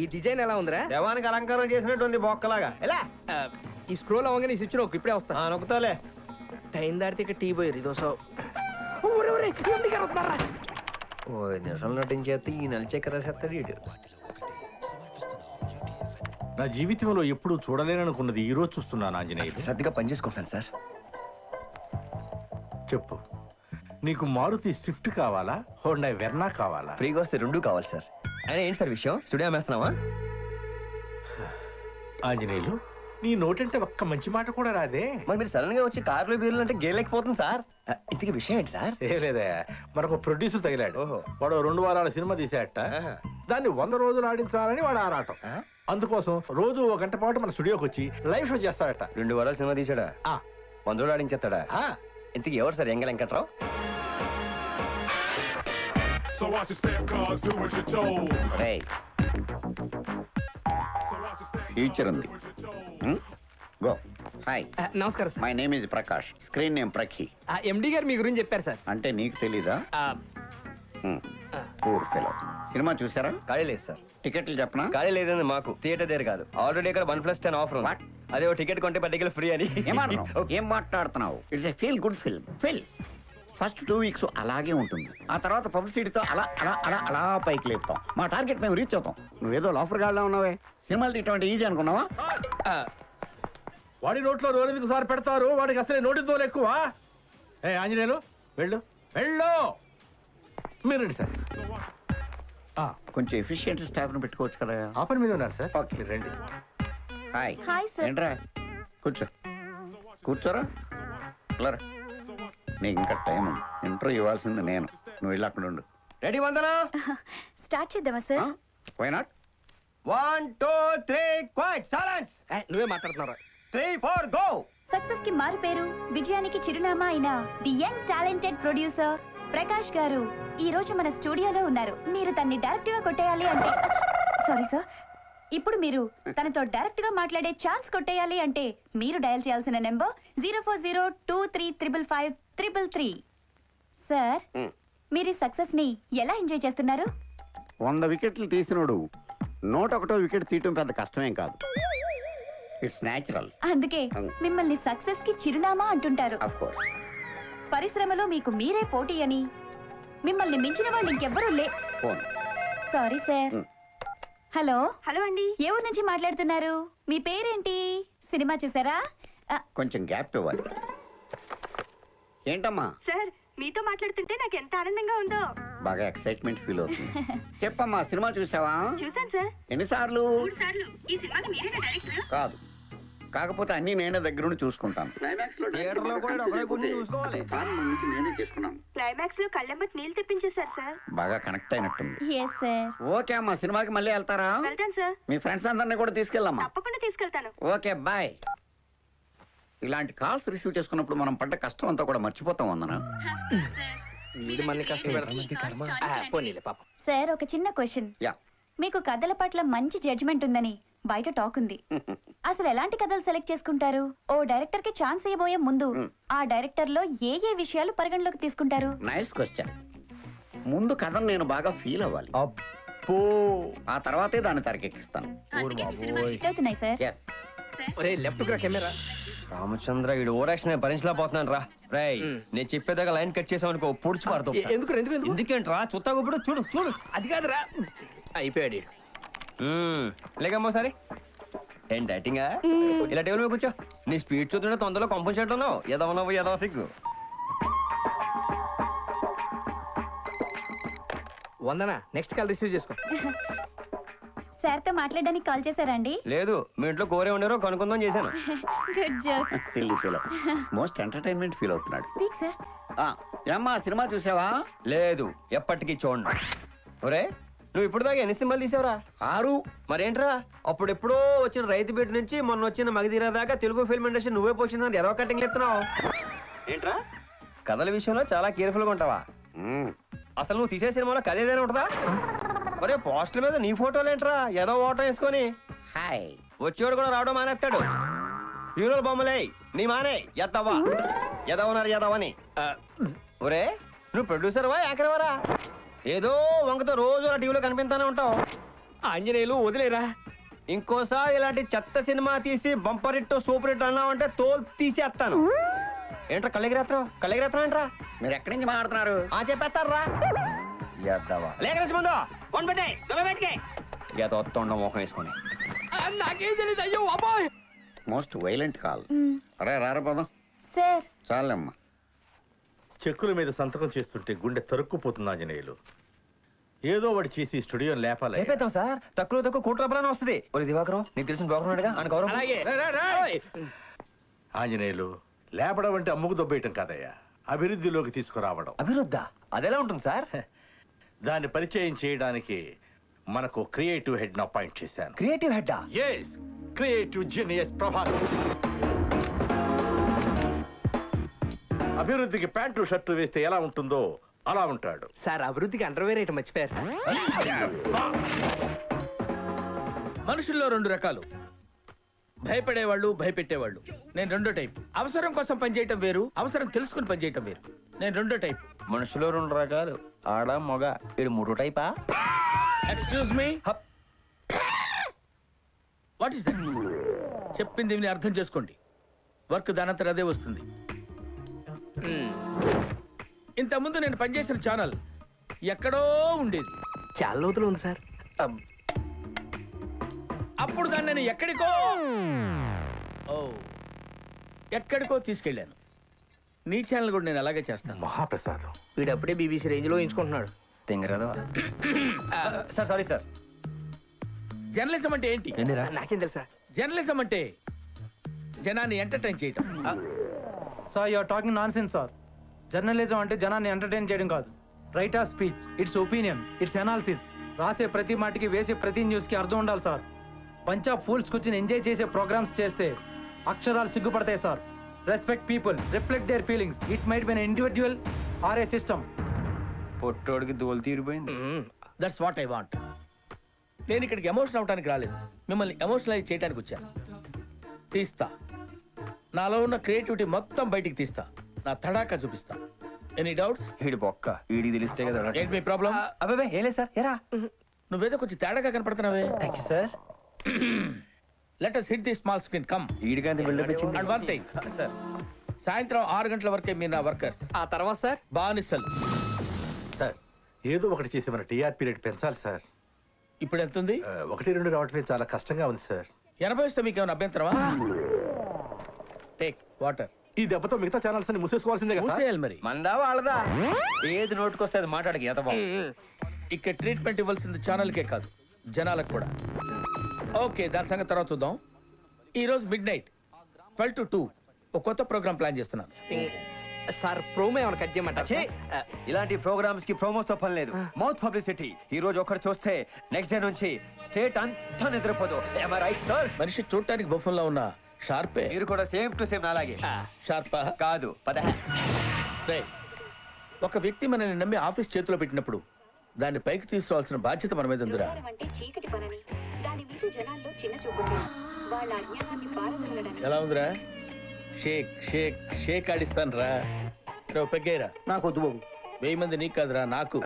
ఈ డిజైన్ ఎలా ఉందిరా? దేవానికి అలంకారం చేసినట్టు ఉంది బొక్కలాగా. ఎలా ఈ స్క్రోల్ అవ్వగానే ఈ స్విచ్ నొక్కు, ఇప్పుడే వస్తా. నొక్కుతాలే. టైం దాటితే ఇక టీ పోయారు ఇదో సో. ఓ నిమిషాలు నటించేస్తే ఈ నలిచెక్కర చేస్తాడు వీడు. నా జీవితంలో ఎప్పుడు చూడలేననుకున్నది ఈ రోజు చూస్తున్నాను ఆంజనేయులు. శ్రద్ధగా పనిచేసుకుంటాను సార్. చెప్పు, నీకు మారుతి స్విఫ్ట్ కావాలా, హోండా వెర్నా కావాలా? ఫ్రీగా వస్తే రెండు కావాలి సార్. అయినా ఏంటి సార్ విషయం? స్టూడియో అమ్మేస్తున్నావా? ఆంజనేయులు, నీ నోటంటే ఒక్క మంచి మాట కూడా రాదే. మరి మీరు సడన్ గా వచ్చి కార్లు బీర్లు అంటే గేలేకపోతుంది సార్. ఇంతకీ విషయం ఏంటి సార్? ఏ లేదా, మరొక ప్రొడ్యూసర్ తగిలాడు. ఓహో. వాడు 2 వారాల సినిమా తీసేట, దాన్ని 100 రోజులు ఆడించాలని వాడు ఆరాటం. అందుకోసం రోజు 1 గంట పాటు మన స్టూడియోకి వచ్చి లైవ్ షో చేస్తాడట. 2 వారాలు సినిమా తీసాడా? 100 రోజులు ఆడించేస్తాడా? ఇంతకీ ఎవరు సార్? ఎంగ Venkatrao? So watch your step, cause do what you're told. Hey. Future ఉంది. Go. Hi. నమస్కారం sir. My name is Prakash. Screen name Prakhi. ఎండి గారు మీ గురించి చెప్పారు సార్. అంటే నీకు తెలీదా? Poor fellow. సినిమా చూసారా? ఖాళీ లేదు సార్. టికెట్లు చెప్పనా? ఖాళీ లేదండి మాకు. థియేటర్ దగ్గర కాదు, ఆల్రెడీ ఇక్కడ 1+10 ఆఫర్ ఉంది. అదే ఓ టికెట్ కొంటే పర్టికల్ ఫ్రీ అని. ఏం మాట్లాడుతున్నావు? It's a feel good film. First 2 weeks అలాగే ఉంటుంది. ఆ తర్వాత పబ్లిసిటీతో అలా అలా అలా అలా పైకి లేపుతాం. మా టార్గెట్ మేము రీచ్ అవుతాం. నువ్వేదో లాఫర్ గాడ్లా ఉన్నావే. సినిమాలు ఇటువంటి ఈజీ అనుకున్నావా? వాడి నోట్లో రోజుకు సార్ పెడతారు, వాడికి అసలే నోటితో ఎక్కువ. ఏ ఆంజనేయులు, వెళ్ళు వెళ్ళు. మీరు రండి సార్. కొంచెం ఎఫిషియెంట్ స్టాఫ్ ను పెట్టుకోవచ్చు కదా. ఆ పని మీద ఉన్నారు సార్. ఓకే. మీరు రండి. హాయ్. Hi sir. ఏంట్రా, కూర్చోరా. వెళ్ళరా. నీకు ఇంకా టైం ఉంది. ఇంటర్వ్యూ ఇవ్వాల్సింది నేను. నువ్వు వెళ్ళి అక్కడ ఉండు. రెడీ వందనా? స్టార్ట్ చేద్దామా sir? Why not? 1 2 3 quiet silence. నువ్వే మాట్లాడుతున్నారా? 3 4 గో. సక్సెస్ కి మారు పేరు, విజయానికి చిరునామా అయిన the young talented producer Prakash గారు ఈ రోజు మన స్టూడియోలో ఉన్నారు. మీరు తన్ని డైరెక్ట్ గా కొట్టేయాలి అంటే, సారీ సార్, ఇప్పుడు మీరు తనతో డైరెక్ట్ గా మాట్లాడే ఛాన్స్ కొట్టేయాలి అంటే మీరు డయల్ చేయాల్సిన నెంబర్ 0402235553. సార్, మీరు ఈ సక్సెస్ ని ఎలా ఎంజాయ్ చేస్తున్నారు? 100 వికెట్లు తీసినోడు 101వ వికెట్ తీయటం పెద్ద కష్టమేం కాదు. It's natural. అందుకే మిమ్మల్ని సక్సెస్ కి చిరునామా అంటుంటారు. Of course. పరిశ్రమలో మీకు మీరే పోటీ అని, మిమ్మల్ని మించిన వాళ్ళు ఇంకెవ్వరూ లే. Sorry sir. హలో. హలో అండి. ఏ ఊరు నుంచి మాట్లాడుతున్నారు? మీ పేరేంటి? సినిమా చూసారా? కొంచెం గ్యాప్ ఇవ్వాలి. ఏంటమ్మా? సార్, మీతో మాట్లాడుతుంటే నాకు ఎంత ఆనందంగా ఉందో. బాగా ఎక్సైట్మెంట్ ఫీల్ అవుతుంది. చెప్పమ్మా, సినిమా చూసావా? చూసాను సార్. ఎన్నిసార్లు? 3 సార్లు. ఈ సినిమాకి మీరేనా డైరెక్టర్? కాదు, కాకపోతే అన్ని నేనే దగ్గర నుండి చూసుకుంటాను. థియేటర్లో కూడా ఒకడే కూర్చొని చూసుకోవాలి. క్లైమాక్స్ లో కళ్ళెంబట్ నీళ్ళు తెప్పించేశారు సార్. బాగా కనెక్ట్ అయినట్టుంది. Yes sir. ఓకే అమ్మా, సినిమాకి మళ్ళీ వెళ్తారా? వెళ్తాను సార్. మీ ఫ్రెండ్స్ అందరినీ కూడా తీసుకెళ్ళమ్మా. తప్పకుండా తీసుకెళ్తాను. Okay, bye. ఇలాంటి కాల్స్ రిసీవ్ చేసుకున్నప్పుడు మనం పడ్డ కష్టం అంతా కూడా మర్చిపోతాం. వందనా వీడు మళ్ళీ కష్టపడతాం. పాపం. సార్, ఒక చిన్న క్వశ్చన్. యా. మీకు కథల పట్ల మంచి జడ్జిమెంట్ ఉందని బయట టాక్ ఉంది. అసలు ఎలాంటి కథలు సెలెక్ట్ చేసుకుంటారు? ఓ డైరెక్టర్ కి ఛాన్స్ ఇవ్వబోయే ముందు ఆ డైరెక్టర్ లో ఏ ఏ విషయాలు పరిగణలోకి తీసుకుంటారు? Nice question. ముందు కథను నేను బాగా ఫీల్ అవ్వాలి. అబ్బో. ఆ తర్వాతే దాన్ని తెరకెక్కిస్తాను. అవుతున్నాయి సార్. ఎస్. ఒరే లెఫ్ట్ గా కెమెరా. రామచంద్ర, వీడు ఓరాక్షన్ భరించలేకపోతున్నాను రా. రేయ్, నేను చెప్పేదాకా లైన్ కట్ చేసావు అనుకో, పొడిచి పడతావు. ఎందుకు ఎందుకేంట్రా? చుత్తావు ఇప్పుడు. చూడు చూడు. అది కాదురా. అయిపోయాడు. లేకమ్మా సరే. ఏం డైటింగా? ఇలా టేబుల్ మీద కూర్చో. నీ స్పీడ్ చూస్తుంటే తొందరలో కంపల్సరీ ఉన్నావు. ఎదవనవ్వు ఎదవ సిగ్గు. వందనా, నెక్స్ట్ కాల్ రిసీవ్ చేసుకో. సార్ తో మాట్లాడడానికి కాల్ చేశారా అండి? లేదు, మీ ఇంట్లో కోరే ఉండేరో కనుక్కుందాం చేశాను. Good joke. Silly feel. Most entertainment feel అవుతున్నాడు. Speak sir. ఏమ్మా, సినిమా చూసావా? లేదు, ఎప్పటికీ చూడండి. ఒరే, నువ్వు ఇప్పుడు దాకా ఎన్ని సినిమాలు తీసావురా? 6. మరేంట్రా, అప్పుడెప్పుడో వచ్చిన రైతు బిడ్డ నుంచి మొన్న వచ్చిన మగధీర దాకా తెలుగు ఫిల్మ్ ఇండస్ట్రీ నువ్వే పోషిందని ఎదో కటింగ్ ఎత్తున్నావు ఏంట్రా? కథల విషయంలో చాలా కేర్ఫుల్ గా ఉంటావా? అసలు నువ్వు తీసే సినిమాలో కథ ఏదైనా ఉంటుందా? ఒరే, పోస్టర్ మీద నీ ఫోటోలేంట్రా? ఏదో ఓటం వేసుకొని హాయ్ వచ్చేవాడు కూడా రావడం మానేస్తాడు. హీరోల బొమ్మలే నీ మానే. ఎద్దవా ఎదవన్నారు ఎదవని. ఒరే, నువ్వు ప్రొడ్యూసర్ వా యాంకర్ వారా? ఏదో వంకతో రోజు టీవీలో కనిపిస్తానే ఉంటావు. ఆంజనేయులు వదిలేరా. ఇంకోసారి ఇలాంటి చెత్త సినిమా తీసి బంపర్ హిట్ సూపర్ హిట్ అన్నావంటే తోలు తీసేస్తాను. ఏంట్రా కళ్ళెగిరేత్రం ఏంట్రా? మీరు ఎక్కడి నుంచి మాట్లాడుతున్నారు? చెప్పేస్తారా లేక ముందు గతొత్తుండ మోహం వేసుకొని. నాకేం తెలియదు. అయ్యో అబ్బాయి. Most violent call. అరే రారపోదాం. సార్ చాలమ్మా. చెక్కుల మీద సంతకం చేస్తుంటే గుండె తరుక్కుపోతుంది ఆంజనేయులు. ఏదో వాడు చేసి స్టూడియో లేపాలి. లేపేద్దాం సార్. తక్కువ కోటి రూపాయలని వస్తుంది. ఒరే దివాకరం, నీకు తెలిసిన బాగున్నాడుగా అని గౌరవం. అలాగే. ఆంజనేయులు, లేపడం అంటే అమ్ముకు దొబ్బేయటం కాదయ్యా, అభివృద్ధిలోకి తీసుకురావడం. అభివృద్ధ అదెలా ఉంటుంది సార్? దాన్ని పరిచయం చేయడానికి మనకు క్రియేటివ్ హెడ్ ను అపాయింట్ చేశాను. Creative head? Yes, creative genius Prabhakar. అభివృద్ధికి ప్యాంటు షర్టు వేస్తే ఎలా ఉంటుందో అలా ఉంటాడు. సార్ అభివృద్ధికి అండర్వేర్ ఐటమ్ మర్చిపోయారు సార్. మనుషుల్లో రెండు రకాలు, భయపడేవాళ్ళు, భయపెట్టేవాళ్ళు. నేను రెండో టైప్. అవసరం కోసం పనిచేయటం వేరు, అవసరం తెలుసుకుని పనిచేయటం వేరు. నేను రెండో టైప్. మనుషులు రెండు రకాలు, ఆడ మొగ. ఇది మూడో టైపా? Excuse me, what is that? చెప్పింది విని అర్థం చేసుకోండి. వర్క్ దానంతరం అదే వస్తుంది. ఇంతకుముందు నేను పనిచేసిన ఛానల్ ఎక్కడో ఉండేది. చాలా లోతులు ఉంది సార్. అప్పుడు దాన్ని నేను ఎక్కడికో తీసుకెళ్ళాను. నీ ఛానల్ కూడా నేను అలాగే చేస్తాను. మహాప్రసాదం. వీడు అప్పుడే బీబీసీ రేంజ్ లో ఎంచుకుంటున్నాడు. తింగరదా సార్? Sorry sir. జర్నలిజం అంటే ఏంటి? నాకేం తెలుసా? జర్నలిజం అంటే జనాన్ని ఎంటర్టైన్ చేయటం. Sir you are talking nonsense sir. Journalism అంటే జనాన్ని ఎంటర్టైన్ చేయడం కాదు. Right of speech, it's opinion, it's analysis. రాసే ప్రతి మాటకి, వేసే ప్రతి న్యూస్ కి అర్థం ఉండాలి సార్. పంచా ఫూల్స్ కూర్చొని ఎంజాయ్ చేసే ప్రోగ్రామ్స్ చేస్తే అక్షరాలు సిగ్గుపడతాయి sir. Respect people, reflect their feelings. It might be an individual or a system. పొట్టోడికి దోలు తీరిపోయింది. That's what I want. నేను ఇక్కడికి ఎమోషన్ అవడానికి రాలేదు, మిమ్మల్ని ఎమోషనలైజ్ చేయడానికి వచ్చాను. తీస్తా, నాలో ఉన్న క్రియేటివిటీ మొత్తం బయటికి తీస్తా, నా తడాకా చూపిస్తా. Any doubts? వీడి బొక్క వీడికి తెలిస్తే కదా. ఏంటి మీ ప్రాబ్లం? అబ్బాయి ఏం లేదు సార్. ఎరా నువ్వేదో కొంచెం తేడాగా కనపడుతున్నావే. Thank you sir. Let us hit the small screen. come. వీడికి బిల్డప్ ఇచ్చింది. And one thing, సార్, సాయంత్రం 6 గంటల వరకే మీరు నా వర్కర్స్. ఆ తర్వాత సార్ బానిసలు. సార్, ఏదో ఒకటి చేసి మన టీఆర్పీ రేట్ పెంచాలి సార్. ఇప్పుడు ఎంత ఉంది? 1-2 రావట్లేదు, చాలా కష్టంగా ఉంది సార్. 80 వస్తే మీకు ఏమైనా అభ్యంతరమా? Take water. ఈ దెబ్బతో మిగతా ఛానల్స్ అన్ని మూసేసుకోవాల్సిందే కదా సార్? మూసేయాలి మరి. మందా వాళ్ళదా? ఏది నోటుకొస్తే అది మాట్లాడకి ఎంత బాగుంది. ఇక్కడ ట్రీట్మెంట్ ఇవ్వాల్సింది ఛానల్కే కాదు, జనాలకు కూడా. ఓకే, దాని సంగతి తర్వాత చూద్దాం. ఈ రోజు మిడ్-నైట్ 12 to 2 ఒక కొత్త ప్రోగ్రామ్ ప్లాన్ చేస్తున్నాను. సార్ ప్రోమో ఏమైనా కట్ చేయమంటారా? ఛీ! ఇలాంటి ప్రోగ్రామ్స్ కి ప్రోమోస్ తో పని లేదు. Mouth publicity. ఈ రోజు ఒకటి చూస్తే నెక్స్ట్ డే నుంచి స్టేట్ అంతా నిద్రపోదు. Am I right, sir? మనిషి చూడటానికి బొఫన్లా ఉన్న షార్పే. మీరు కూడా సేమ్ టు సేమ్ అలాగే. షార్పా కాదు పద. రేయ్, ఒక వ్యక్తి మనల్ని నమ్మి ఆఫీస్ చేతిలో పెట్టినప్పుడు దాన్ని పైకి తీసుకోవాల్సిన బాధ్యత మన మీద ఉందిరా. అంటే చీకటి పనని దాని మీద జనాల్లో చిన్న చూపుంది. వాళ్ళ అజ్ఞానాన్ని పారదోలడానికి ఎలా ఉందిరా? షేక్ షేక్ షేక్ ఆడిస్తాను రా. పెగ్గేరా. నాకు వద్దు బాబు. 1000 మంది నీకు కాదురా, నాకు.